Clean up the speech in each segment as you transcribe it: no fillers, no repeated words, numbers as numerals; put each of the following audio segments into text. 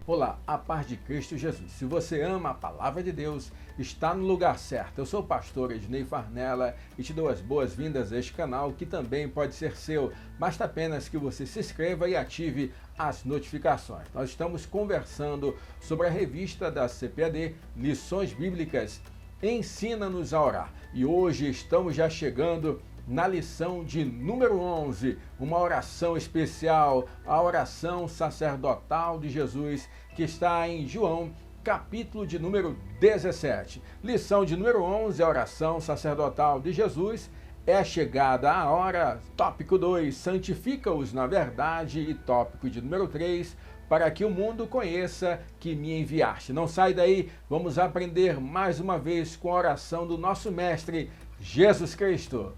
Olá, a paz de Cristo Jesus. Se você ama a palavra de Deus, está no lugar certo. Eu sou o pastor Ednei Farnella e te dou as boas-vindas a este canal, que também pode ser seu. Basta apenas que você se inscreva e ative as notificações. Nós estamos conversando sobre a revista da CPAD, Lições Bíblicas, Ensina-nos a Orar. E hoje estamos já chegando na lição de número 11, uma oração especial, a oração sacerdotal de Jesus, que está em João, capítulo de número 17. Lição de número 11, a oração sacerdotal de Jesus, é chegada a hora. Tópico 2, santifica-os na verdade. E tópico de número 3, para que o mundo conheça que me enviaste. Não sai daí, vamos aprender mais uma vez com a oração do nosso Mestre, Jesus Cristo.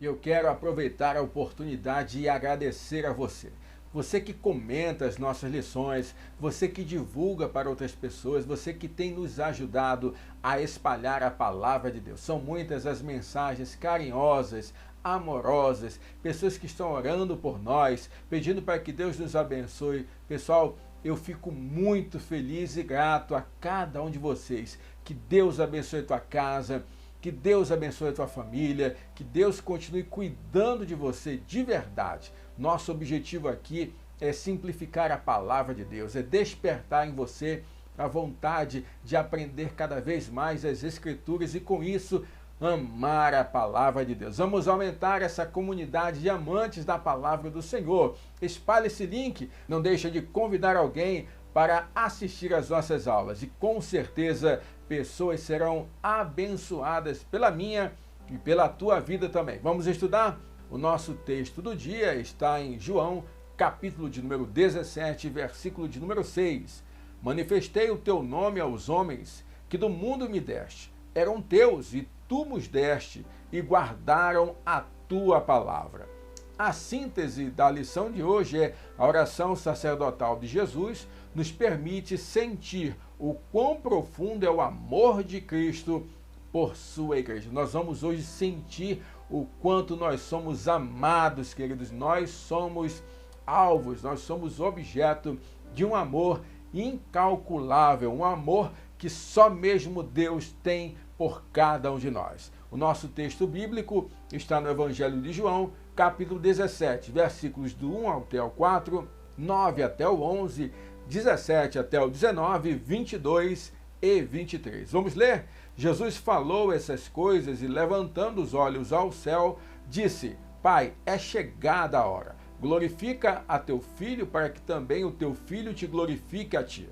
Eu quero aproveitar a oportunidade e agradecer a você. Você que comenta as nossas lições, você que divulga para outras pessoas, você que tem nos ajudado a espalhar a palavra de Deus. São muitas as mensagens carinhosas, amorosas, pessoas que estão orando por nós, pedindo para que Deus nos abençoe. Pessoal, eu fico muito feliz e grato a cada um de vocês. Que Deus abençoe a tua casa, que Deus abençoe a tua família, que Deus continue cuidando de você de verdade. Nosso objetivo aqui é simplificar a palavra de Deus, é despertar em você a vontade de aprender cada vez mais as Escrituras e, com isso, amar a palavra de Deus. Vamos aumentar essa comunidade de amantes da palavra do Senhor. Espalhe esse link, não deixe de convidar alguém para assistir às nossas aulas e, com certeza, pessoas serão abençoadas pela minha e pela tua vida também. Vamos estudar? O nosso texto do dia está em João, capítulo de número 17, versículo de número 6. Manifestei o teu nome aos homens que do mundo me deste. Eram teus e tu nos deste e guardaram a tua palavra. A síntese da lição de hoje é: a oração sacerdotal de Jesus nos permite sentir o quão profundo é o amor de Cristo por sua igreja. Nós vamos hoje sentir o quanto nós somos amados, queridos. Nós somos alvos, nós somos objeto de um amor incalculável, um amor que só mesmo Deus tem por cada um de nós. O nosso texto bíblico está no Evangelho de João, capítulo 17, versículos do 1 até o 4, 9 até o 11, 17 até o 19, 22 e 23. Vamos ler? Jesus falou essas coisas e, levantando os olhos ao céu, disse: Pai, é chegada a hora. Glorifica a teu filho, para que também o teu filho te glorifique a ti.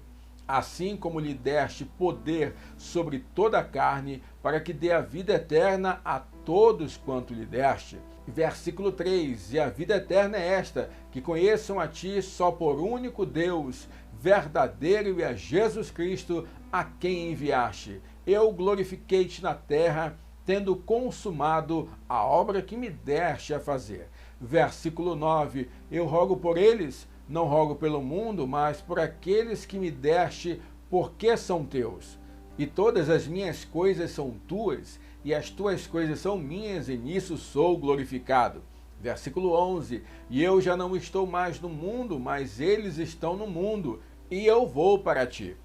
Assim como lhe deste poder sobre toda a carne, para que dê a vida eterna a todos quanto lhe deste. Versículo 3, e a vida eterna é esta, que conheçam a ti só por único Deus, verdadeiro, e a Jesus Cristo, a quem enviaste. Eu glorifiquei-te na terra, tendo consumado a obra que me deste a fazer. Versículo 9, eu rogo por eles, não rogo pelo mundo, mas por aqueles que me deste, porque são teus. E todas as minhas coisas são tuas, e as tuas coisas são minhas, e nisso sou glorificado. Versículo 11, e eu já não estou mais no mundo, mas eles estão no mundo, e eu vou para ti.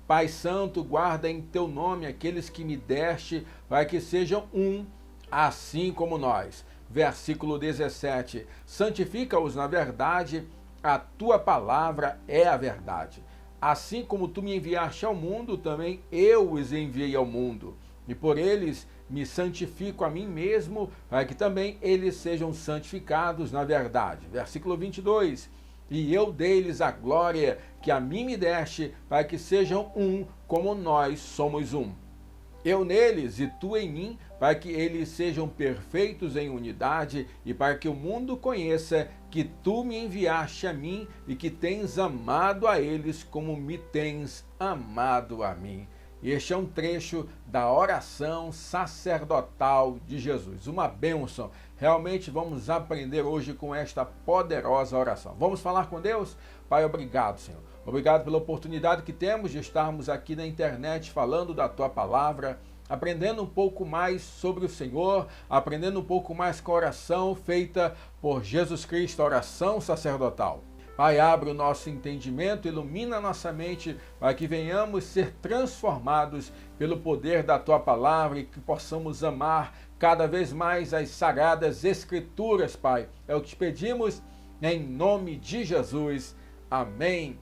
Pai Santo, guarda em teu nome aqueles que me deste, para que sejam um, assim como nós. Versículo 17, santifica-os na verdade, a tua palavra é a verdade. Assim como tu me enviaste ao mundo, também eu os enviei ao mundo. E por eles me santifico a mim mesmo, para que também eles sejam santificados na verdade. Versículo 22. E eu dei-lhes a glória que a mim me deste, para que sejam um, como nós somos um. Eu neles e tu em mim, para que eles sejam perfeitos em unidade, e para que o mundo conheça que tu me enviaste a mim e que tens amado a eles como me tens amado a mim. Este é um trecho da oração sacerdotal de Jesus. Uma bênção. Realmente vamos aprender hoje com esta poderosa oração. Vamos falar com Deus? Pai, obrigado, Senhor. Obrigado pela oportunidade que temos de estarmos aqui na internet falando da Tua palavra, aprendendo um pouco mais sobre o Senhor, aprendendo um pouco mais com a oração feita por Jesus Cristo, a oração sacerdotal. Pai, abre o nosso entendimento, ilumina a nossa mente, para que venhamos ser transformados pelo poder da Tua Palavra e que possamos amar cada vez mais as Sagradas Escrituras, Pai. É o que te pedimos, em nome de Jesus. Amém.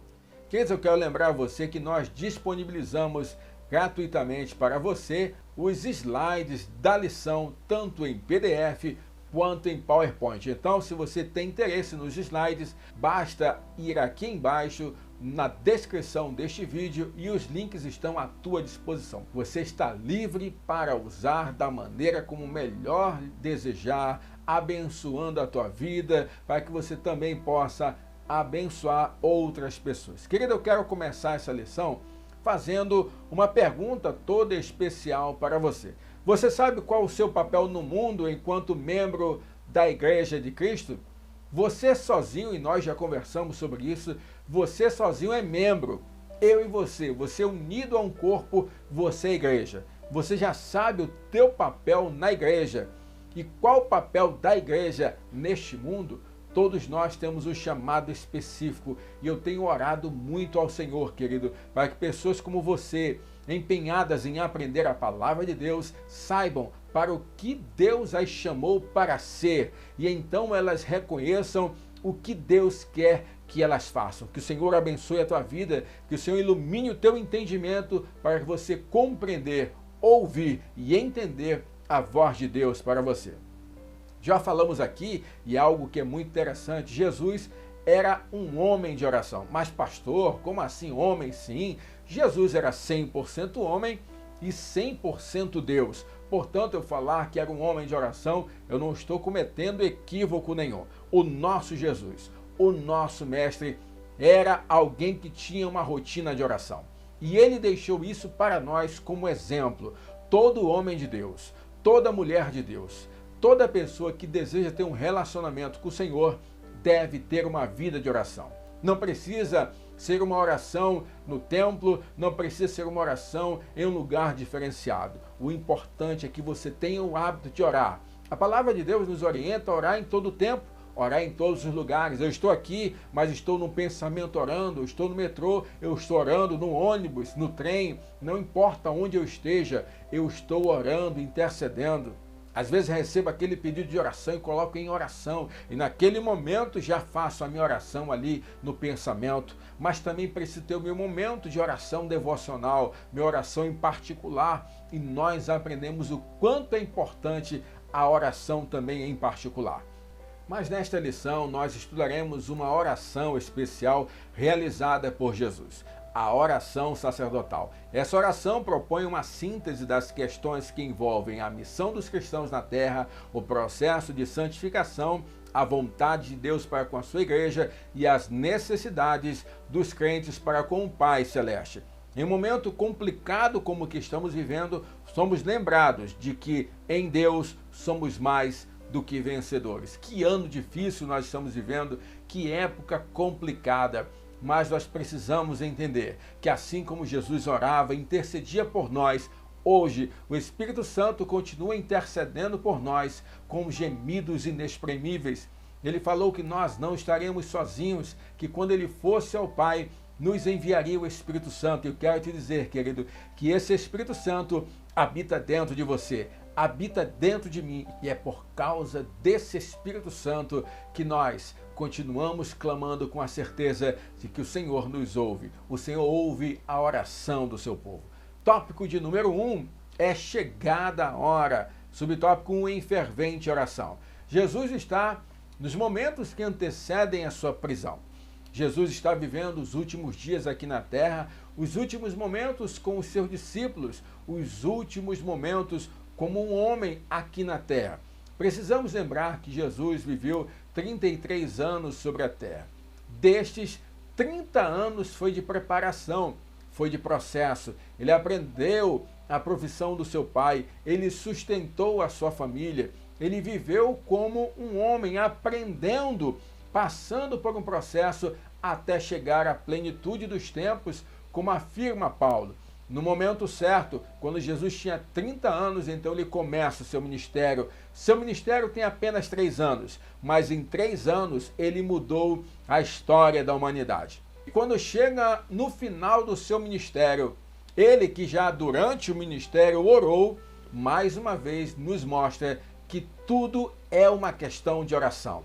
Queridos, eu quero lembrar você que nós disponibilizamos gratuitamente para você os slides da lição, tanto em PDF quanto em PowerPoint. Então, se você tem interesse nos slides, basta ir aqui embaixo na descrição deste vídeo e os links estão à tua disposição. Você está livre para usar da maneira como melhor desejar, abençoando a tua vida, para que você também possa abençoar outras pessoas. Querido, eu quero começar essa lição fazendo uma pergunta toda especial para você. Você sabe qual o seu papel no mundo enquanto membro da Igreja de Cristo? Você sozinho, e nós já conversamos sobre isso, você sozinho é membro. Eu e você unido a um corpo, você é igreja. Você já sabe o teu papel na igreja. E qual o papel da igreja neste mundo? Todos nós temos um chamado específico e eu tenho orado muito ao Senhor, querido, para que pessoas como você, empenhadas em aprender a palavra de Deus, saibam para o que Deus as chamou para ser e então elas reconheçam o que Deus quer que elas façam. Que o Senhor abençoe a tua vida, que o Senhor ilumine o teu entendimento para que você compreender, ouvir e entender a voz de Deus para você. Já falamos aqui, e algo que é muito interessante, Jesus era um homem de oração. Mas pastor, como assim homem? Sim, Jesus era 100% homem e 100% Deus. Portanto, eu falar que era um homem de oração, eu não estou cometendo equívoco nenhum. O nosso Jesus, o nosso mestre, era alguém que tinha uma rotina de oração. E ele deixou isso para nós como exemplo. Todo homem de Deus, toda mulher de Deus, toda pessoa que deseja ter um relacionamento com o Senhor deve ter uma vida de oração. Não precisa ser uma oração no templo, não precisa ser uma oração em um lugar diferenciado. O importante é que você tenha o hábito de orar. A palavra de Deus nos orienta a orar em todo o tempo, orar em todos os lugares. Eu estou aqui, mas estou no pensamento orando, eu estou no metrô, eu estou orando no ônibus, no trem, não importa onde eu esteja, eu estou orando, intercedendo. Às vezes recebo aquele pedido de oração e coloco em oração. E naquele momento já faço a minha oração ali no pensamento. Mas também preciso ter o meu momento de oração devocional, minha oração em particular. E nós aprendemos o quanto é importante a oração também em particular. Mas nesta lição nós estudaremos uma oração especial realizada por Jesus. A oração sacerdotal. Essa oração propõe uma síntese das questões que envolvem a missão dos cristãos na terra, o processo de santificação, a vontade de Deus para com a sua igreja e as necessidades dos crentes para com o Pai Celeste. Em um momento complicado como o que estamos vivendo, somos lembrados de que em Deus somos mais do que vencedores. Que ano difícil nós estamos vivendo, que época complicada. Mas nós precisamos entender que assim como Jesus orava, intercedia por nós, hoje o Espírito Santo continua intercedendo por nós com gemidos inexprimíveis. Ele falou que nós não estaremos sozinhos, que quando ele fosse ao Pai, nos enviaria o Espírito Santo. Eu quero te dizer, querido, que esse Espírito Santo habita dentro de você, habita dentro de mim, e é por causa desse Espírito Santo que nós continuamos clamando com a certeza de que o Senhor nos ouve. O Senhor ouve a oração do seu povo. Tópico de número 1 é chegada a hora. Subtópico 1, em fervente oração. Jesus está nos momentos que antecedem a sua prisão. Jesus está vivendo os últimos dias aqui na terra, os últimos momentos com os seus discípulos, os últimos momentos como um homem aqui na terra. Precisamos lembrar que Jesus viveu 33 anos sobre a terra. Destes, 30 anos foi de preparação, foi de processo. Ele aprendeu a profissão do seu pai, ele sustentou a sua família, ele viveu como um homem, aprendendo, passando por um processo até chegar à plenitude dos tempos, como afirma Paulo. No momento certo, quando Jesus tinha 30 anos, então ele começa o seu ministério. Seu ministério tem apenas 3 anos, mas em 3 anos ele mudou a história da humanidade. E quando chega no final do seu ministério, ele que já durante o ministério orou, mais uma vez nos mostra que tudo é uma questão de oração.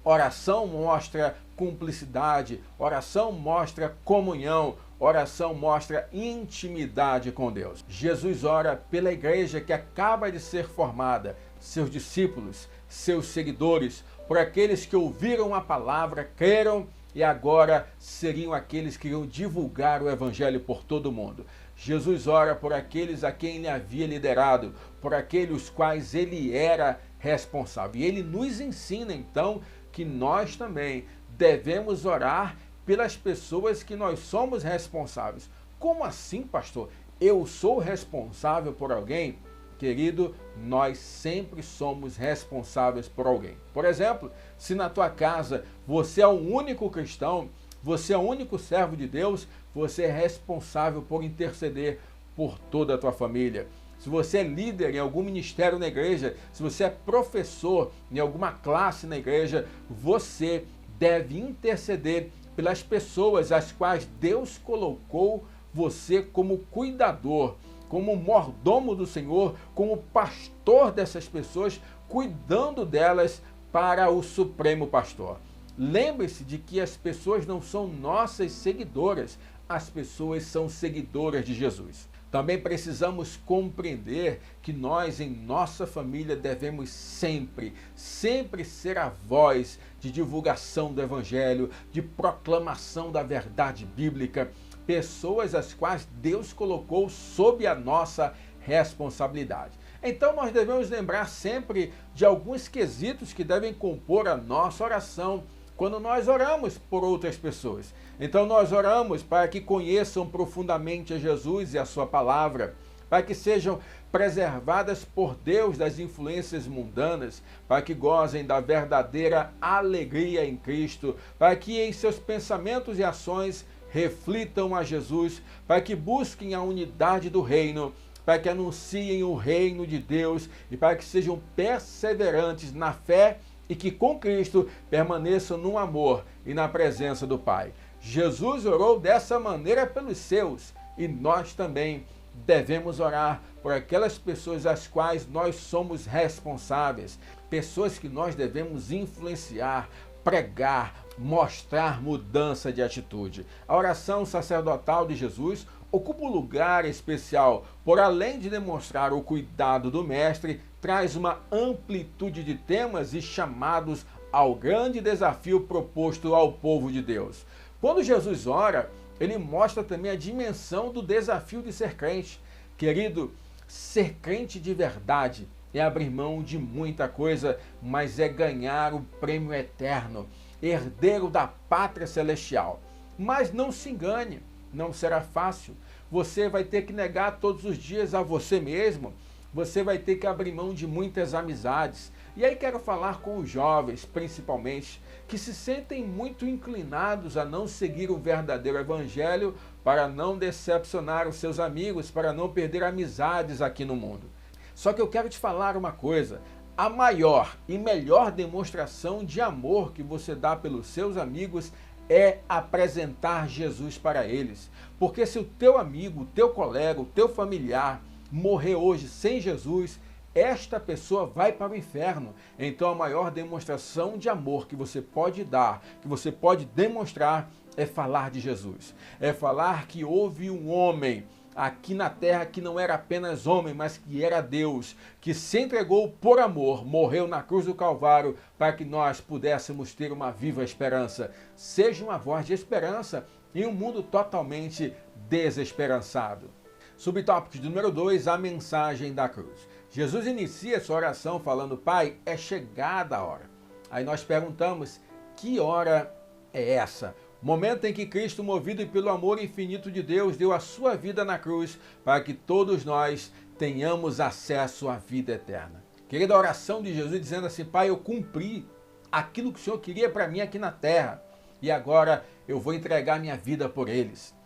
Oração mostra cumplicidade, oração mostra comunhão, oração mostra intimidade com Deus. Jesus ora pela igreja que acaba de ser formada, seus discípulos, seus seguidores, por aqueles que ouviram a palavra, creram e agora seriam aqueles que iam divulgar o evangelho por todo o mundo. Jesus ora por aqueles a quem ele havia liderado, por aqueles quais ele era responsável. E ele nos ensina então que nós também devemos orar pelas pessoas que nós somos responsáveis. Como assim, pastor? Eu sou responsável por alguém? Querido, nós sempre somos responsáveis por alguém. Por exemplo, se na tua casa você é o único cristão, você é o único servo de Deus, você é responsável por interceder por toda a tua família. Se você é líder em algum ministério na igreja, se você é professor em alguma classe na igreja, você deve interceder pelas pessoas às quais Deus colocou você como cuidador, como mordomo do Senhor, como pastor dessas pessoas, cuidando delas para o Supremo Pastor. Lembre-se de que as pessoas não são nossas seguidoras, as pessoas são seguidoras de Jesus. Também precisamos compreender que nós, em nossa família, devemos sempre ser a voz de divulgação do Evangelho, de proclamação da verdade bíblica, pessoas as quais Deus colocou sob a nossa responsabilidade. Então nós devemos lembrar sempre de alguns quesitos que devem compor a nossa oração quando nós oramos por outras pessoas. Então nós oramos para que conheçam profundamente a Jesus e a sua palavra, para que sejam preservadas por Deus das influências mundanas, para que gozem da verdadeira alegria em Cristo, para que em seus pensamentos e ações reflitam a Jesus, para que busquem a unidade do reino, para que anunciem o reino de Deus e para que sejam perseverantes na fé e que com Cristo permaneçam no amor e na presença do Pai. Jesus orou dessa maneira pelos seus e nós também devemos orar por aquelas pessoas às quais nós somos responsáveis, pessoas que nós devemos influenciar, pregar, mostrar mudança de atitude. A oração sacerdotal de Jesus ocupa um lugar especial, por além de demonstrar o cuidado do Mestre, traz uma amplitude de temas e chamados ao grande desafio proposto ao povo de Deus. Quando Jesus ora, ele mostra também a dimensão do desafio de ser crente. Querido, ser crente de verdade é abrir mão de muita coisa, mas é ganhar o prêmio eterno, herdeiro da pátria celestial. Mas não se engane, não será fácil. Você vai ter que negar todos os dias a você mesmo. Você vai ter que abrir mão de muitas amizades. E aí quero falar com os jovens, principalmente, que se sentem muito inclinados a não seguir o verdadeiro evangelho para não decepcionar os seus amigos, para não perder amizades aqui no mundo. Só que eu quero te falar uma coisa. A maior e melhor demonstração de amor que você dá pelos seus amigos é apresentar Jesus para eles. Porque se o teu amigo, o teu colega, o teu familiar morrer hoje sem Jesus, esta pessoa vai para o inferno. Então a maior demonstração de amor que você pode dar, que você pode demonstrar, é falar de Jesus. É falar que houve um homem aqui na terra que não era apenas homem, mas que era Deus, que se entregou por amor, morreu na cruz do Calvário para que nós pudéssemos ter uma viva esperança. Seja uma voz de esperança em um mundo totalmente desesperançado. Subtópico número 2, a mensagem da cruz. Jesus inicia sua oração falando: Pai, é chegada a hora. Aí nós perguntamos: que hora é essa? Momento em que Cristo, movido pelo amor infinito de Deus, deu a sua vida na cruz para que todos nós tenhamos acesso à vida eterna. Querida, a oração de Jesus dizendo assim: Pai, eu cumpri aquilo que o Senhor queria para mim aqui na terra e agora eu vou entregar minha vida por eles.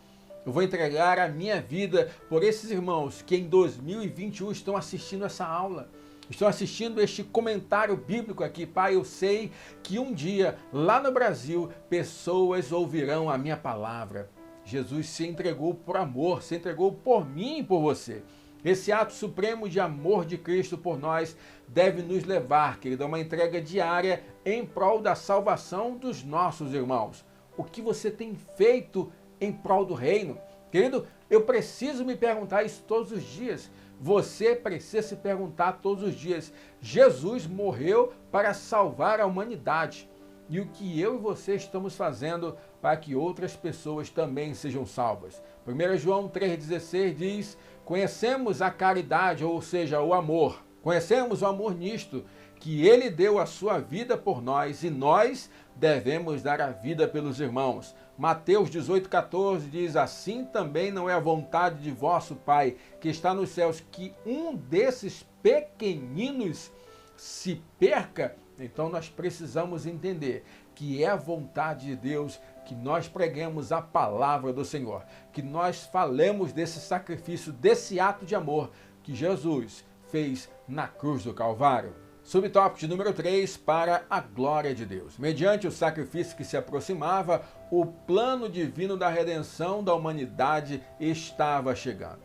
Eu vou entregar a minha vida por esses irmãos que em 2021 estão assistindo essa aula. Estão assistindo este comentário bíblico aqui. Pai, eu sei que um dia, lá no Brasil, pessoas ouvirão a minha palavra. Jesus se entregou por amor, se entregou por mim e por você. Esse ato supremo de amor de Cristo por nós deve nos levar, querido, a uma entrega diária em prol da salvação dos nossos irmãos. O que você tem feito em prol do reino? Querido, eu preciso me perguntar isso todos os dias. Você precisa se perguntar todos os dias. Jesus morreu para salvar a humanidade. E o que eu e você estamos fazendo para que outras pessoas também sejam salvas? 1 João 3,16 diz: conhecemos a caridade, ou seja, o amor. Conhecemos o amor nisto, que ele deu a sua vida por nós e nós devemos dar a vida pelos irmãos. Mateus 18,14 diz: assim também não é a vontade de vosso Pai, que está nos céus, que um desses pequeninos se perca. Então nós precisamos entender que é a vontade de Deus que nós preguemos a palavra do Senhor, que nós falemos desse sacrifício, desse ato de amor que Jesus fez na cruz do Calvário. Subtópico de número 3, para a glória de Deus. Mediante o sacrifício que se aproximava, o plano divino da redenção da humanidade estava chegando.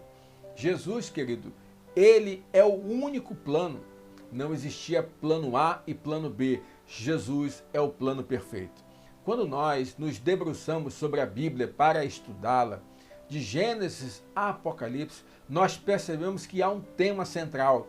Jesus, querido, ele é o único plano. Não existia plano A e plano B. Jesus é o plano perfeito. Quando nós nos debruçamos sobre a Bíblia para estudá-la, de Gênesis a Apocalipse, nós percebemos que há um tema central,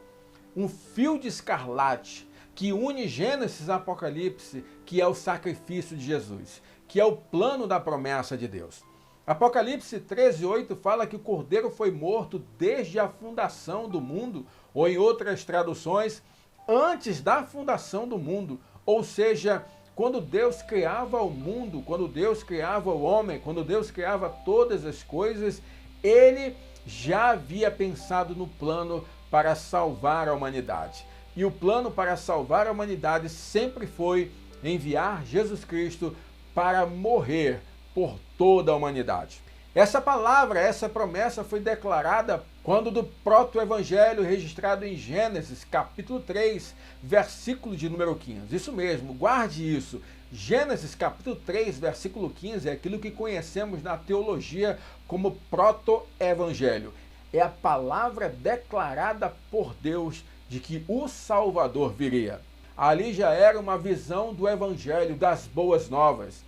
um fio de escarlate que une Gênesis a Apocalipse, que é o sacrifício de Jesus, que é o plano da promessa de Deus. Apocalipse 13:8 fala que o Cordeiro foi morto desde a fundação do mundo, ou em outras traduções, antes da fundação do mundo. Ou seja, quando Deus criava o mundo, quando Deus criava o homem, quando Deus criava todas as coisas, ele já havia pensado no plano para salvar a humanidade. E o plano para salvar a humanidade sempre foi enviar Jesus Cristo para morrer por toda a humanidade. Essa palavra, essa promessa foi declarada quando do proto-evangelho registrado em Gênesis, capítulo 3, versículo de número 15. Isso mesmo, guarde isso. Gênesis, capítulo 3, versículo 15 é aquilo que conhecemos na teologia como proto-evangelho. É a palavra declarada por Deus de que o Salvador viria. Ali já era uma visão do evangelho, das boas novas.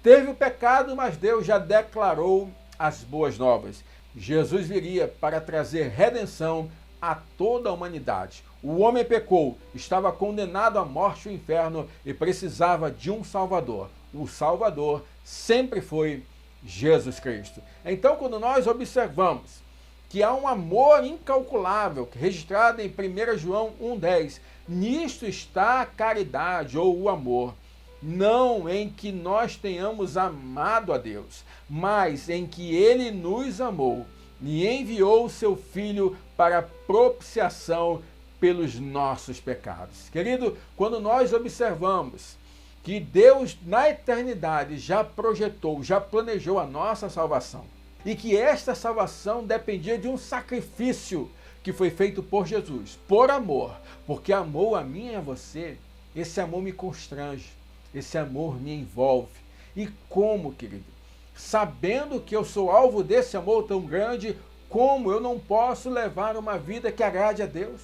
Teve o pecado, mas Deus já declarou as boas novas. Jesus viria para trazer redenção a toda a humanidade. O homem pecou, estava condenado à morte e ao inferno e precisava de um Salvador. O Salvador sempre foi Jesus Cristo. Então, quando nós observamos que há um amor incalculável, registrado em 1 João 1,10, nisto está a caridade ou o amor. Não em que nós tenhamos amado a Deus, mas em que Ele nos amou e enviou o seu Filho para propiciação pelos nossos pecados. Querido, quando nós observamos que Deus na eternidade já projetou, já planejou a nossa salvação e que esta salvação dependia de um sacrifício que foi feito por Jesus, por amor, porque amou a mim e a você, esse amor me constrange. Esse amor me envolve. E como, querido? Sabendo que eu sou alvo desse amor tão grande, como eu não posso levar uma vida que agrade a Deus?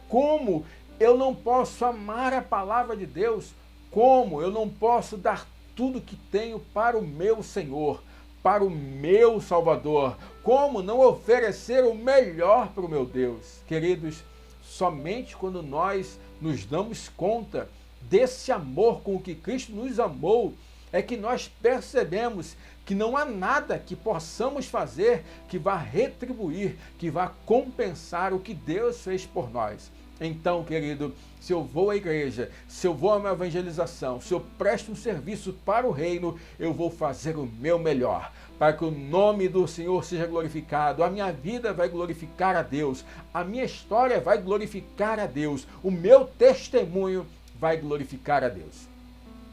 Como eu não posso amar a palavra de Deus? Como eu não posso dar tudo que tenho para o meu Senhor, para o meu Salvador? Como não oferecer o melhor para o meu Deus? Queridos, somente quando nós nos damos conta desse amor com que Cristo nos amou, é que nós percebemos que não há nada que possamos fazer que vá retribuir, que vá compensar o que Deus fez por nós. Então, querido, se eu vou à igreja, se eu vou a uma evangelização, se eu presto um serviço para o reino, eu vou fazer o meu melhor, para que o nome do Senhor seja glorificado. A minha vida vai glorificar a Deus, a minha história vai glorificar a Deus, o meu testemunho vai glorificar a Deus.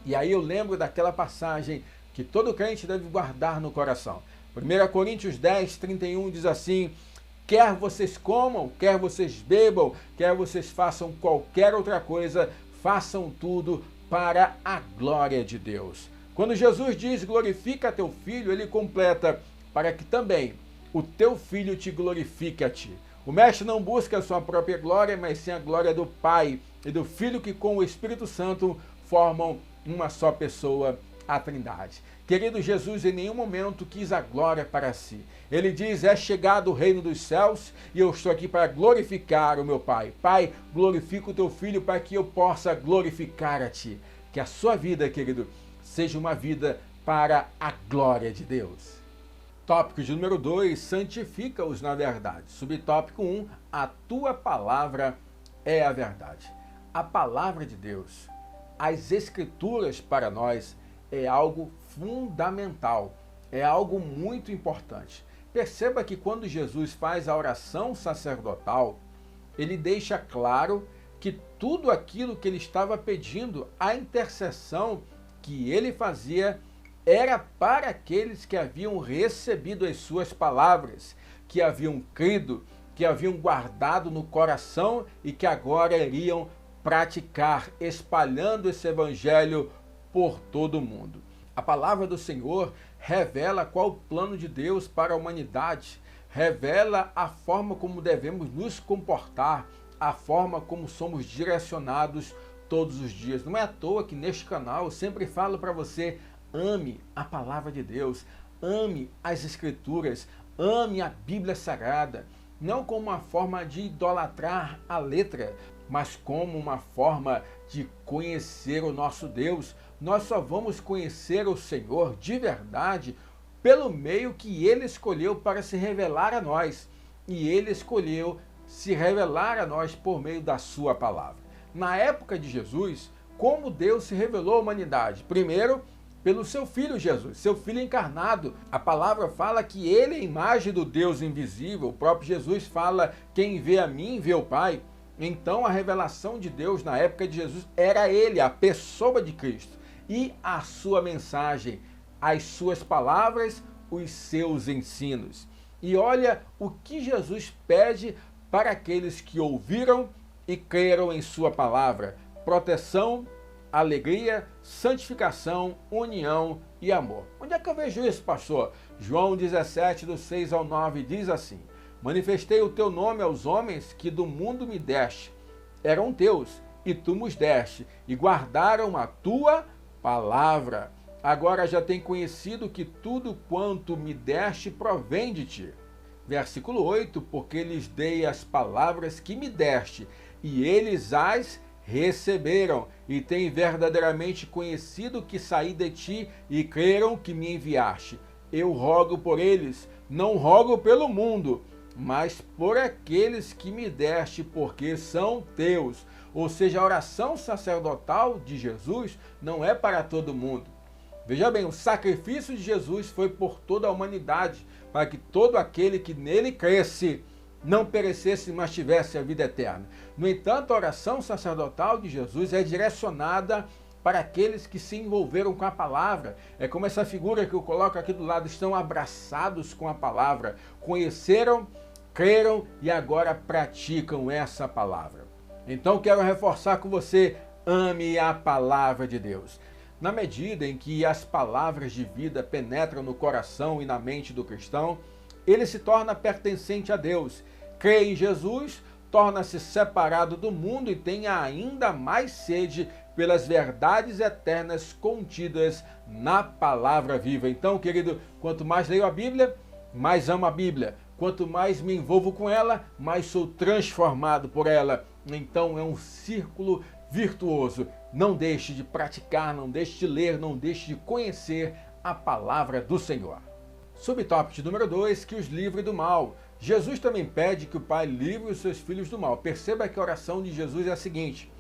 E aí eu lembro daquela passagem que todo crente deve guardar no coração. 1 Coríntios 10, 31 diz assim: quer vocês comam, quer vocês bebam, quer vocês façam qualquer outra coisa, façam tudo para a glória de Deus. Quando Jesus diz glorifica teu filho, ele completa para que também o teu filho te glorifique a ti. O mestre não busca a sua própria glória, mas sim a glória do Pai e do Filho, que com o Espírito Santo formam uma só pessoa, a Trindade. Querido, Jesus em nenhum momento quis a glória para si. Ele diz: é chegado o reino dos céus e eu estou aqui para glorificar o meu Pai. Pai, glorifica o teu Filho para que eu possa glorificar a ti. Que a sua vida, querido, seja uma vida para a glória de Deus. Tópico de número 2, santifica-os na verdade. Subtópico 1, a tua palavra é a verdade. A palavra de Deus, as escrituras para nós é algo fundamental, é algo muito importante. Perceba que quando Jesus faz a oração sacerdotal, ele deixa claro que tudo aquilo que ele estava pedindo, a intercessão que ele fazia, era para aqueles que haviam recebido as suas palavras, que haviam crido, que haviam guardado no coração e que agora iriam praticar, espalhando esse evangelho por todo o mundo. A palavra do Senhor revela qual o plano de Deus para a humanidade, revela a forma como devemos nos comportar, a forma como somos direcionados todos os dias. Não é à toa que neste canal eu sempre falo para você: ame a palavra de Deus, ame as Escrituras, ame a Bíblia Sagrada, não como uma forma de idolatrar a letra, mas como uma forma de conhecer o nosso Deus. Nós só vamos conhecer o Senhor de verdade pelo meio que Ele escolheu para se revelar a nós. E Ele escolheu se revelar a nós por meio da sua palavra. Na época de Jesus, como Deus se revelou à humanidade? Primeiro, pelo seu Filho Jesus, seu Filho encarnado. A palavra fala que ele é a imagem do Deus invisível. O próprio Jesus fala: quem vê a mim, vê o Pai. Então a revelação de Deus na época de Jesus era ele, a pessoa de Cristo. E a sua mensagem, as suas palavras, os seus ensinos. E olha o que Jesus pede para aqueles que ouviram e creram em sua palavra: proteção, alegria, santificação, união e amor. Onde é que eu vejo isso, pastor? João 17, do 6 ao 9, diz assim: manifestei o teu nome aos homens que do mundo me deste. Eram teus, e tu nos deste, e guardaram a tua palavra. Agora já tem conhecido que tudo quanto me deste provém de ti. Versículo 8, porque lhes dei as palavras que me deste, e eles as receberam, e têm verdadeiramente conhecido que saí de ti, e creram que me enviaste. Eu rogo por eles, não rogo pelo mundo, mas por aqueles que me deste, porque são teus. Ou seja, a oração sacerdotal de Jesus não é para todo mundo. Veja bem, o sacrifício de Jesus foi por toda a humanidade, para que todo aquele que nele cresce não perecesse, mas tivesse a vida eterna. No entanto, a oração sacerdotal de Jesus é direcionada para aqueles que se envolveram com a palavra. É como essa figura que eu coloco aqui do lado: estão abraçados com a palavra, conheceram, creram e agora praticam essa palavra. Então quero reforçar com você: ame a palavra de Deus. Na medida em que as palavras de vida penetram no coração e na mente do cristão, ele se torna pertencente a Deus. Crê em Jesus, torna-se separado do mundo e tem ainda mais sede pelas verdades eternas contidas na palavra viva. Então, querido, quanto mais leio a Bíblia, mais amo a Bíblia. Quanto mais me envolvo com ela, mais sou transformado por ela. Então é um círculo virtuoso. Não deixe de praticar, não deixe de ler, não deixe de conhecer a palavra do Senhor. Subtópico número 2, que os livre do mal. Jesus também pede que o Pai livre os seus filhos do mal. Perceba que a oração de Jesus é a seguinte: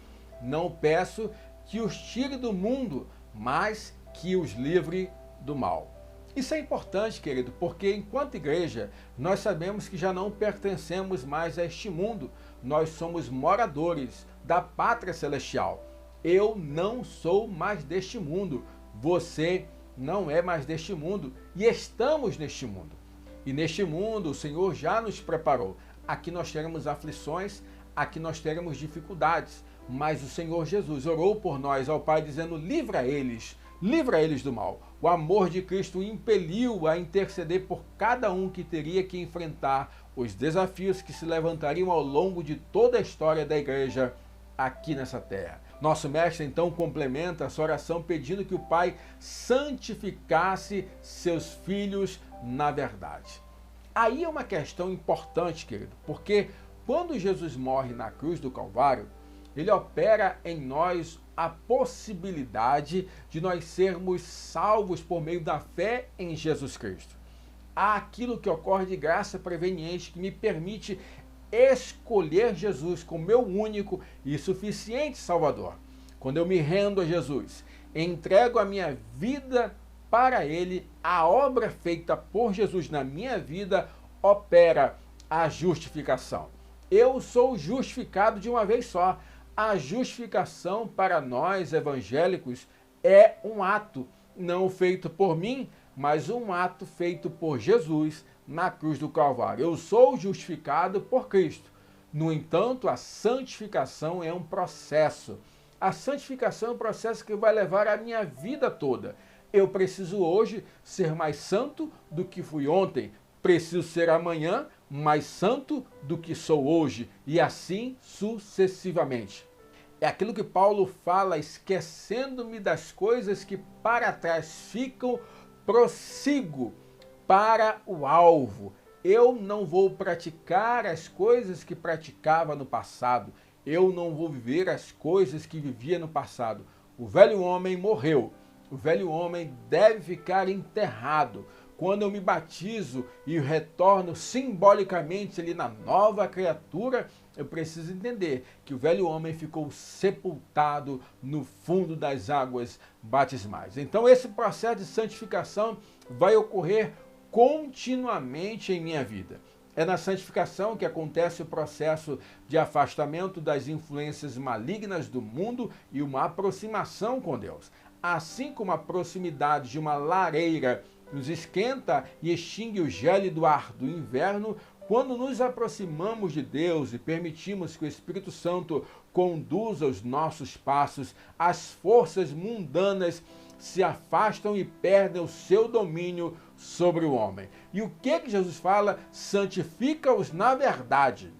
não peço que os tire do mundo, mas que os livre do mal. Isso é importante, querido, porque enquanto igreja, nós sabemos que já não pertencemos mais a este mundo. Nós somos moradores da pátria celestial. Eu não sou mais deste mundo. Você não é mais deste mundo e estamos neste mundo. E neste mundo o Senhor já nos preparou. Aqui nós teremos aflições, aqui nós teremos dificuldades, mas o Senhor Jesus orou por nós ao Pai dizendo: livra eles do mal. O amor de Cristo o impeliu a interceder por cada um que teria que enfrentar os desafios que se levantariam ao longo de toda a história da igreja aqui nessa terra. Nosso mestre então complementa essa oração pedindo que o Pai santificasse seus filhos na verdade. Aí é uma questão importante, querido, porque quando Jesus morre na cruz do Calvário, ele opera em nós a possibilidade de nós sermos salvos por meio da fé em Jesus Cristo. Há aquilo que ocorre de graça preveniente que me permite escolher Jesus como meu único e suficiente Salvador. Quando eu me rendo a Jesus, entrego a minha vida para Ele, a obra feita por Jesus na minha vida opera a justificação. Eu sou justificado de uma vez só. A justificação para nós evangélicos é um ato não feito por mim, mas um ato feito por Jesus na cruz do Calvário. Eu sou justificado por Cristo. No entanto, a santificação é um processo. A santificação é um processo que vai levar a minha vida toda. Eu preciso hoje ser mais santo do que fui ontem. Preciso ser amanhã mais santo do que sou hoje. E assim sucessivamente. É aquilo que Paulo fala: esquecendo-me das coisas que para trás ficam, prossigo para o alvo. Eu não vou praticar as coisas que praticava no passado. Eu não vou viver as coisas que vivia no passado. O velho homem morreu. O velho homem deve ficar enterrado. Quando eu me batizo e retorno simbolicamente ali na nova criatura, eu preciso entender que o velho homem ficou sepultado no fundo das águas batismais. Então esse processo de santificação vai ocorrer continuamente em minha vida. É na santificação que acontece o processo de afastamento das influências malignas do mundo e uma aproximação com Deus. Assim como a proximidade de uma lareira nos esquenta e extingue o gélido ar do inverno, quando nos aproximamos de Deus e permitimos que o Espírito Santo conduza os nossos passos, as forças mundanas se afastam e perdem o seu domínio sobre o homem. E o que Jesus fala? Santifica-os na verdade.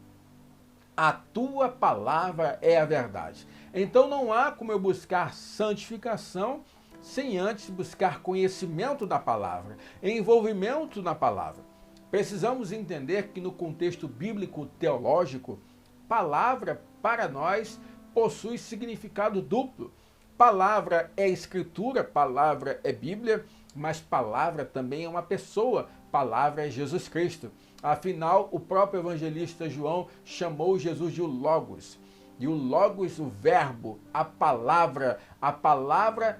A tua palavra é a verdade. Então não há como eu buscar santificação sem antes buscar conhecimento da palavra, envolvimento na palavra. Precisamos entender que no contexto bíblico teológico, palavra para nós possui significado duplo. Palavra é escritura, palavra é Bíblia, mas palavra também é uma pessoa, palavra é Jesus Cristo. Afinal, o próprio evangelista João chamou Jesus de Logos. E o Logos, o verbo, a palavra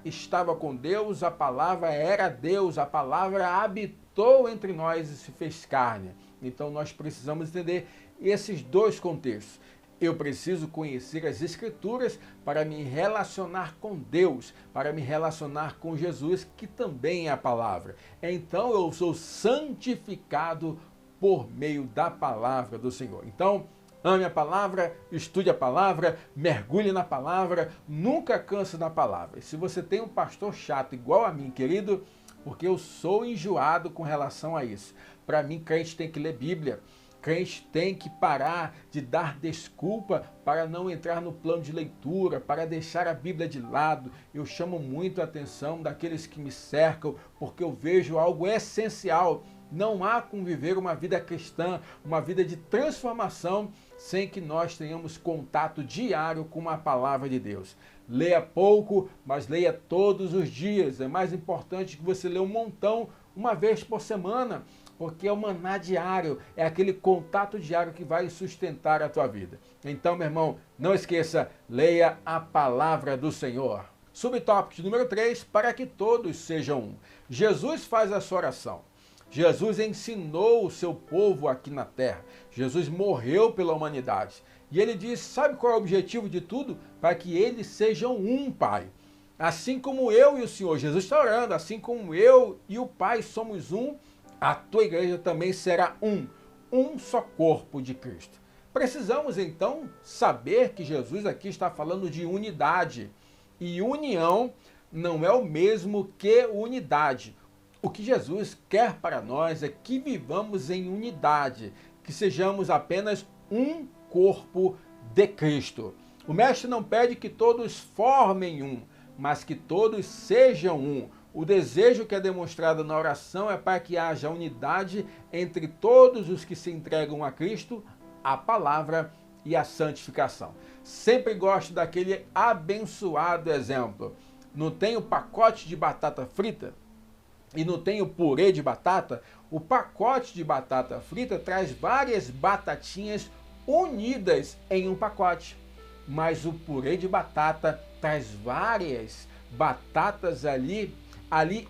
estava com Deus, a palavra era Deus, a palavra habitou entre nós e se fez carne. Então nós precisamos entender esses dois contextos. Eu preciso conhecer as Escrituras para me relacionar com Deus, para me relacionar com Jesus, que também é a palavra. Então eu sou santificado por meio da palavra do Senhor. Então, ame a palavra, estude a palavra, mergulhe na palavra, nunca canse da palavra. E se você tem um pastor chato igual a mim, querido, porque eu sou enjoado com relação a isso. Para mim, crente tem que ler Bíblia. Crente tem que parar de dar desculpa para não entrar no plano de leitura, para deixar a Bíblia de lado. Eu chamo muito a atenção daqueles que me cercam, porque eu vejo algo essencial. Não há como viver uma vida cristã, uma vida de transformação, sem que nós tenhamos contato diário com a palavra de Deus. Leia pouco, mas leia todos os dias. É mais importante que você leia um montão, uma vez por semana, porque é o maná diário, é aquele contato diário que vai sustentar a tua vida. Então, meu irmão, não esqueça, leia a palavra do Senhor. Subtópico número 3, para que todos sejam um. Jesus faz a sua oração. Jesus ensinou o seu povo aqui na terra. Jesus morreu pela humanidade. E ele diz, sabe qual é o objetivo de tudo? Para que eles sejam um, Pai. Assim como eu e o Senhor Jesus está orando, assim como eu e o Pai somos um, a tua igreja também será um só corpo de Cristo. Precisamos então saber que Jesus aqui está falando de unidade. E união não é o mesmo que unidade. O que Jesus quer para nós é que vivamos em unidade, que sejamos apenas um corpo de Cristo. O Mestre não pede que todos formem um, mas que todos sejam um. O desejo que é demonstrado na oração é para que haja unidade entre todos os que se entregam a Cristo, a palavra e a santificação. Sempre gosto daquele abençoado exemplo. Não tem o pacote de batata frita e não tem o purê de batata? O pacote de batata frita traz várias batatinhas unidas em um pacote. Mas o purê de batata traz várias batatas ali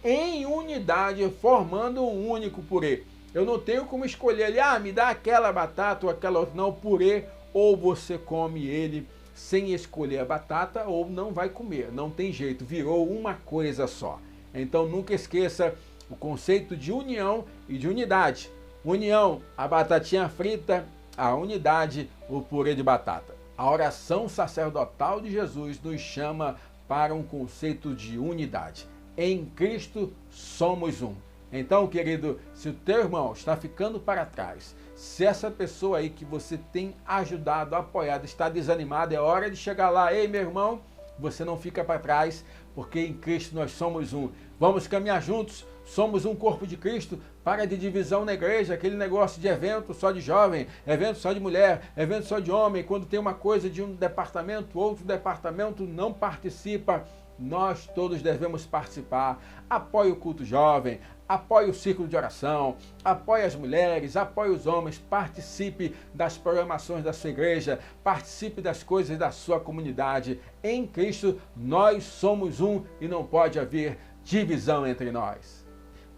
em unidade, formando um único purê. Eu não tenho como escolher ali, me dá aquela batata ou aquela outra. Não, purê, ou você come ele sem escolher a batata, ou não vai comer. Não tem jeito, virou uma coisa só. Então nunca esqueça o conceito de união e de unidade. União, a batatinha frita, a unidade, o purê de batata. A oração sacerdotal de Jesus nos chama para um conceito de unidade. Em Cristo somos um. Então, querido, se o teu irmão está ficando para trás, se essa pessoa aí que você tem ajudado, apoiado, está desanimada, é hora de chegar lá. Ei, meu irmão, você não fica para trás, porque em Cristo nós somos um. Vamos caminhar juntos, somos um corpo de Cristo. Para de divisão na igreja, aquele negócio de evento só de jovem, evento só de mulher, evento só de homem. Quando tem uma coisa de um departamento, outro departamento não participa. Nós todos devemos participar. Apoie o culto jovem, apoie o círculo de oração, apoie as mulheres, apoie os homens, participe das programações da sua igreja, participe das coisas da sua comunidade. Em Cristo, nós somos um e não pode haver divisão entre nós.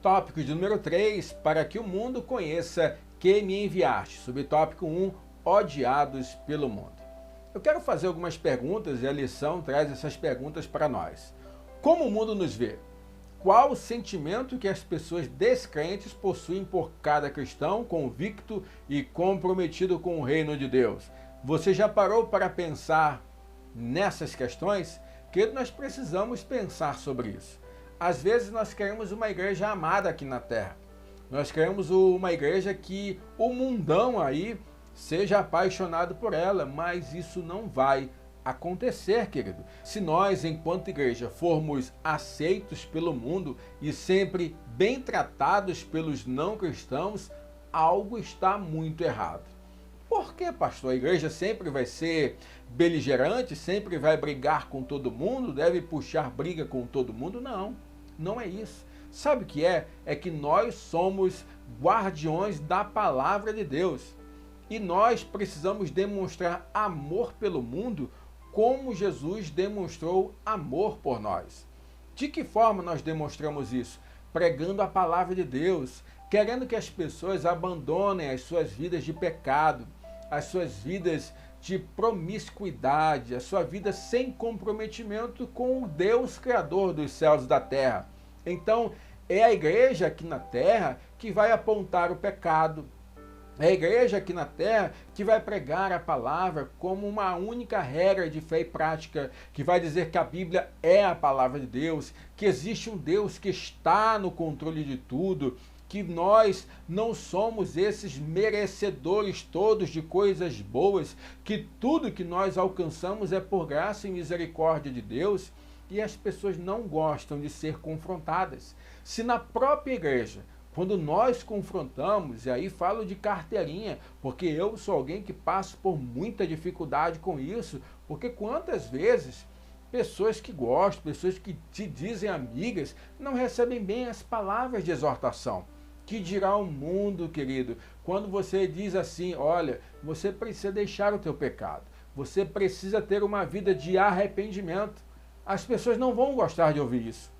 Tópico de número 3, para que o mundo conheça que me enviaste. Subtópico 1, odiados pelo mundo. Eu quero fazer algumas perguntas e a lição traz essas perguntas para nós. Como o mundo nos vê? Qual o sentimento que as pessoas descrentes possuem por cada cristão convicto e comprometido com o reino de Deus? Você já parou para pensar nessas questões? Que nós precisamos pensar sobre isso. Às vezes nós queremos uma igreja amada aqui na terra. Nós queremos uma igreja que o mundão aí seja apaixonado por ela, mas isso não vai acontecer, querido. Se nós, enquanto igreja, formos aceitos pelo mundo e sempre bem tratados pelos não cristãos, algo está muito errado. Por que, pastor? A igreja sempre vai ser beligerante, sempre vai brigar com todo mundo, deve puxar briga com todo mundo? Não, não é isso. Sabe o que é? É que nós somos guardiões da palavra de Deus. E nós precisamos demonstrar amor pelo mundo como Jesus demonstrou amor por nós. De que forma nós demonstramos isso? Pregando a palavra de Deus, querendo que as pessoas abandonem as suas vidas de pecado, as suas vidas de promiscuidade, a sua vida sem comprometimento com o Deus Criador dos céus e da terra. Então, é a igreja aqui na terra que vai apontar o pecado. É a igreja aqui na terra que vai pregar a palavra como uma única regra de fé e prática, que vai dizer que a Bíblia é a palavra de Deus, que existe um Deus que está no controle de tudo, que nós não somos esses merecedores todos de coisas boas, que tudo que nós alcançamos é por graça e misericórdia de Deus, e as pessoas não gostam de ser confrontadas. Se na própria igreja, quando nós confrontamos, e aí falo de carteirinha, porque eu sou alguém que passo por muita dificuldade com isso, porque quantas vezes pessoas que gostam, pessoas que te dizem amigas, não recebem bem as palavras de exortação. Que dirá o mundo, querido, quando você diz assim, olha, você precisa deixar o teu pecado, você precisa ter uma vida de arrependimento. As pessoas não vão gostar de ouvir isso.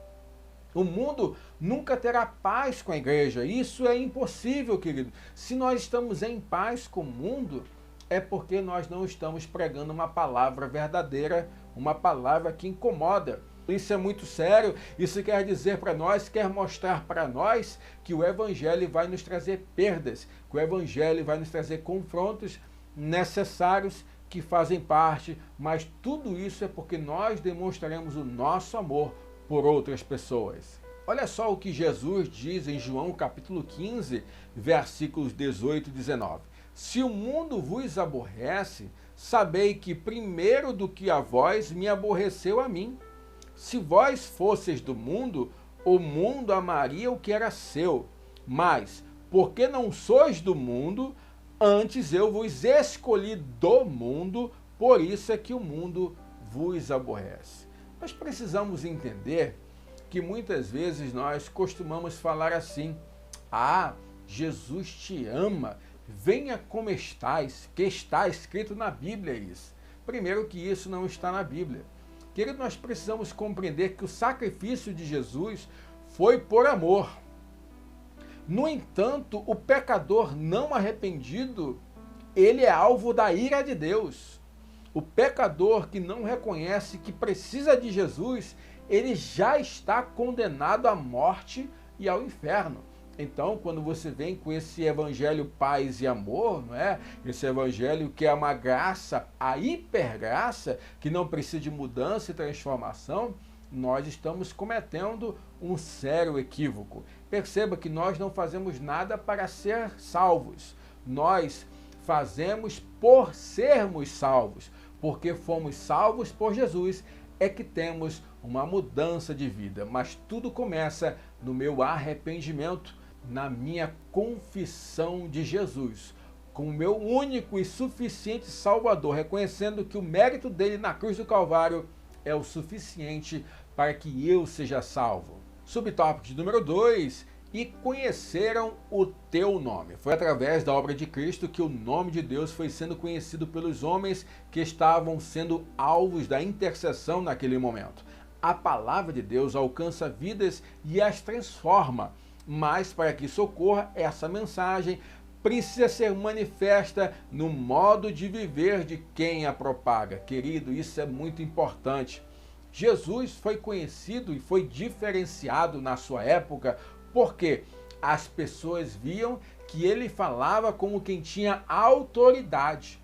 O mundo nunca terá paz com a igreja. Isso é impossível, querido. Se nós estamos em paz com o mundo, é porque nós não estamos pregando uma palavra verdadeira, uma palavra que incomoda. Isso é muito sério. Isso quer dizer para nós, quer mostrar para nós que o Evangelho vai nos trazer perdas, que o Evangelho vai nos trazer confrontos necessários que fazem parte, mas tudo isso é porque nós demonstraremos o nosso amor por outras pessoas. Olha só o que Jesus diz em João capítulo 15, versículos 18 e 19. Se o mundo vos aborrece, sabei que primeiro do que a vós me aborreceu a mim. Se vós fosseis do mundo, o mundo amaria o que era seu. Mas, porque não sois do mundo, antes eu vos escolhi do mundo, por isso é que o mundo vos aborrece. Nós precisamos entender que muitas vezes nós costumamos falar assim: ah, Jesus te ama, venha como estás, que está escrito na Bíblia isso. Primeiro que isso não está na Bíblia. Querido, nós precisamos compreender que o sacrifício de Jesus foi por amor. No entanto, o pecador não arrependido, ele é alvo da ira de Deus. O pecador que não reconhece que precisa de Jesus, ele já está condenado à morte e ao inferno. Então, quando você vem com esse evangelho paz e amor, não é? Esse evangelho que é uma graça, a hipergraça, que não precisa de mudança e transformação, nós estamos cometendo um sério equívoco. Perceba que nós não fazemos nada para ser salvos. Nós fazemos por sermos salvos, porque fomos salvos por Jesus, é que temos uma mudança de vida. Mas tudo começa no meu arrependimento, na minha confissão de Jesus, com o meu único e suficiente Salvador, reconhecendo que o mérito dele na cruz do Calvário é o suficiente para que eu seja salvo. Subtópico número 2, e conheceram o teu nome. Foi através da obra de Cristo que o nome de Deus foi sendo conhecido pelos homens que estavam sendo alvos da intercessão naquele momento. A palavra de Deus alcança vidas e as transforma, mas para que isso ocorra, essa mensagem precisa ser manifesta no modo de viver de quem a propaga. Querido, isso é muito importante. Jesus foi conhecido e foi diferenciado na sua época porque as pessoas viam que ele falava como quem tinha autoridade.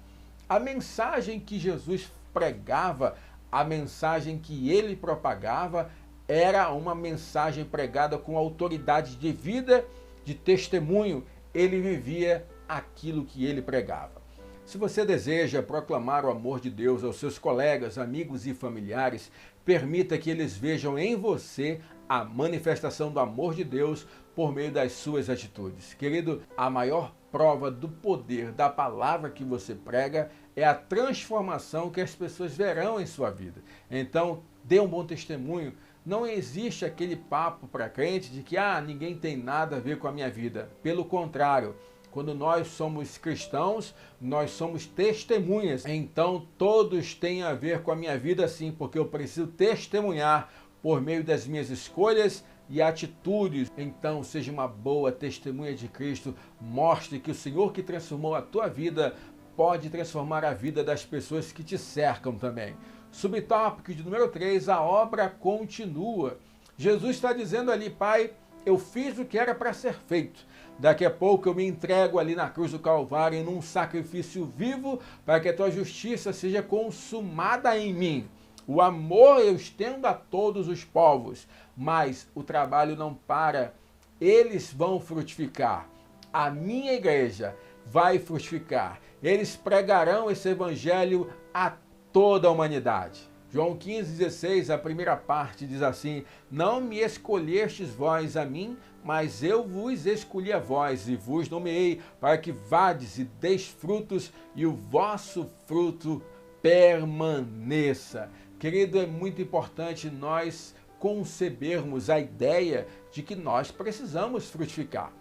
A mensagem que Jesus pregava, a mensagem que ele propagava, era uma mensagem pregada com autoridade de vida, de testemunho. Ele vivia aquilo que ele pregava. Se você deseja proclamar o amor de Deus aos seus colegas, amigos e familiares, permita que eles vejam em você a manifestação do amor de Deus por meio das suas atitudes. Querido, a maior prova do poder da palavra que você prega é a transformação que as pessoas verão em sua vida. Então, dê um bom testemunho. Não existe aquele papo para crente de que ninguém tem nada a ver com a minha vida. Pelo contrário, quando nós somos cristãos, nós somos testemunhas. Então, todos têm a ver com a minha vida sim, porque eu preciso testemunhar por meio das minhas escolhas e atitudes. Então, seja uma boa testemunha de Cristo. Mostre que o Senhor que transformou a tua vida pode transformar a vida das pessoas que te cercam também. Subtópico de número 3, a obra continua. Jesus está dizendo ali: Pai, eu fiz o que era para ser feito. Daqui a pouco eu me entrego ali na cruz do Calvário num sacrifício vivo para que a tua justiça seja consumada em mim. O amor eu estendo a todos os povos, mas o trabalho não para. Eles vão frutificar. A minha igreja vai frutificar. Eles pregarão esse evangelho a toda a humanidade. João 15,16, a primeira parte diz assim: não me escolhestes vós a mim, mas eu vos escolhi a vós e vos nomeei para que vades e deis frutos e o vosso fruto permaneça. Querido, é muito importante nós concebermos a ideia de que nós precisamos frutificar.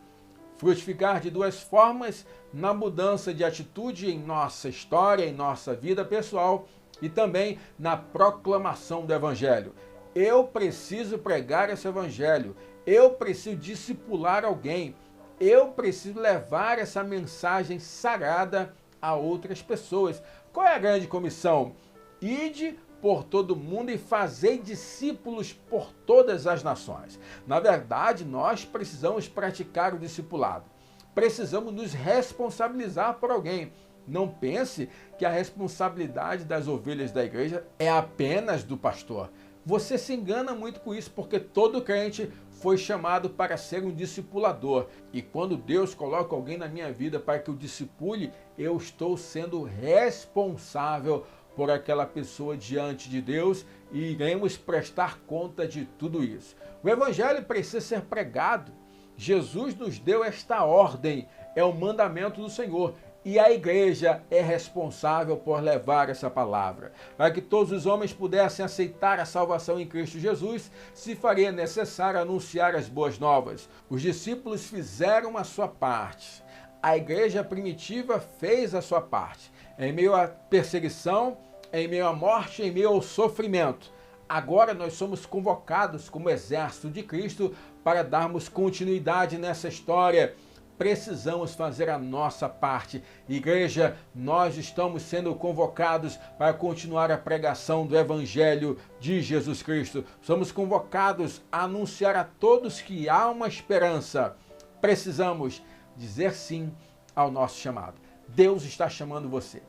Frutificar de duas formas: na mudança de atitude em nossa história, em nossa vida pessoal, e também na proclamação do Evangelho. Eu preciso pregar esse Evangelho, eu preciso discipular alguém, eu preciso levar essa mensagem sagrada a outras pessoas. Qual é a grande comissão? Ide por todo mundo e fazei discípulos por todas as nações. Na verdade, nós precisamos praticar o discipulado. Precisamos nos responsabilizar por alguém. Não pense que a responsabilidade das ovelhas da igreja é apenas do pastor. Você se engana muito com isso, porque todo crente foi chamado para ser um discipulador. E quando Deus coloca alguém na minha vida para que eu discipule, eu estou sendo responsável por aquela pessoa diante de Deus e iremos prestar conta de tudo isso. O evangelho precisa ser pregado. Jesus nos deu esta ordem, é o mandamento do Senhor. E a igreja é responsável por levar essa palavra. Para que todos os homens pudessem aceitar a salvação em Cristo Jesus, se faria necessário anunciar as boas novas. Os discípulos fizeram a sua parte. A igreja primitiva fez a sua parte. Em meio à perseguição, em meio à morte, em meio ao sofrimento. Agora nós somos convocados como exército de Cristo para darmos continuidade nessa história. Precisamos fazer a nossa parte. Igreja, nós estamos sendo convocados para continuar a pregação do Evangelho de Jesus Cristo. Somos convocados a anunciar a todos que há uma esperança. Precisamos dizer sim ao nosso chamado. Deus está chamando você.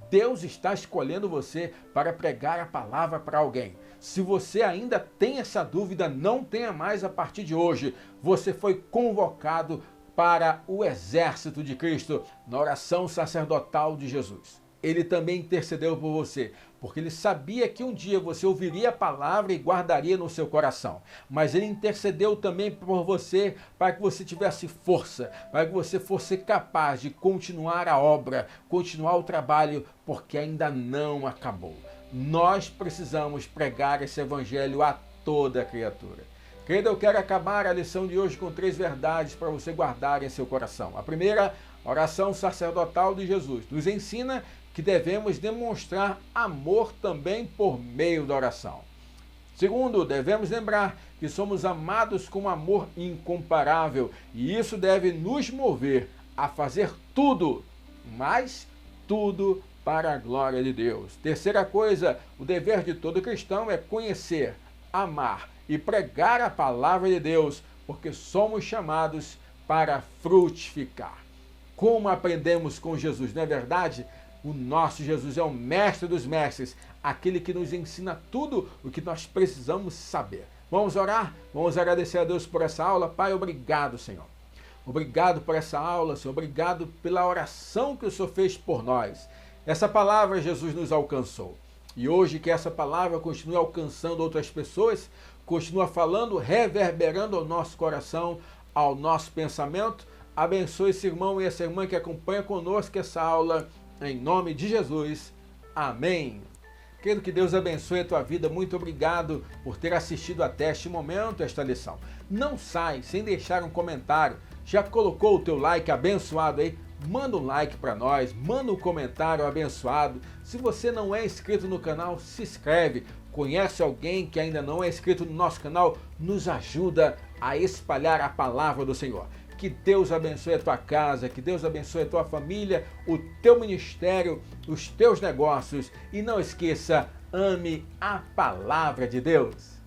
Deus está escolhendo você para pregar a palavra para alguém. Se você ainda tem essa dúvida, não tenha mais a partir de hoje. Você foi convocado para o exército de Cristo na oração sacerdotal de Jesus. Ele também intercedeu por você, porque ele sabia que um dia você ouviria a palavra e guardaria no seu coração. Mas ele intercedeu também por você para que você tivesse força, para que você fosse capaz de continuar a obra, continuar o trabalho, porque ainda não acabou. Nós precisamos pregar esse evangelho a toda criatura. Querido, eu quero acabar a lição de hoje com 3 verdades para você guardar em seu coração. A primeira, a oração sacerdotal de Jesus nos ensina que devemos demonstrar amor também por meio da oração. Segundo, devemos lembrar que somos amados com amor incomparável e isso deve nos mover a fazer tudo, mas tudo para a glória de Deus. Terceira coisa, o dever de todo cristão é conhecer, amar e pregar a palavra de Deus, porque somos chamados para frutificar. Como aprendemos com Jesus, não é verdade? O nosso Jesus é o mestre dos mestres, aquele que nos ensina tudo o que nós precisamos saber. Vamos orar? Vamos agradecer a Deus por essa aula. Pai, obrigado, Senhor. Obrigado por essa aula, Senhor. Obrigado pela oração que o Senhor fez por nós. Essa palavra, Jesus, nos alcançou. E hoje que essa palavra continue alcançando outras pessoas, continua falando, reverberando ao nosso coração, ao nosso pensamento. Abençoe esse irmão e essa irmã que acompanha conosco essa aula, em nome de Jesus. Amém. Quero que Deus abençoe a tua vida. Muito obrigado por ter assistido até este momento, esta lição. Não sai sem deixar um comentário. Já colocou o teu like abençoado aí? Manda um like para nós, manda um comentário abençoado. Se você não é inscrito no canal, se inscreve. Conhece alguém que ainda não é inscrito no nosso canal? Nos ajuda a espalhar a palavra do Senhor. Que Deus abençoe a tua casa, que Deus abençoe a tua família, o teu ministério, os teus negócios. E não esqueça, ame a palavra de Deus.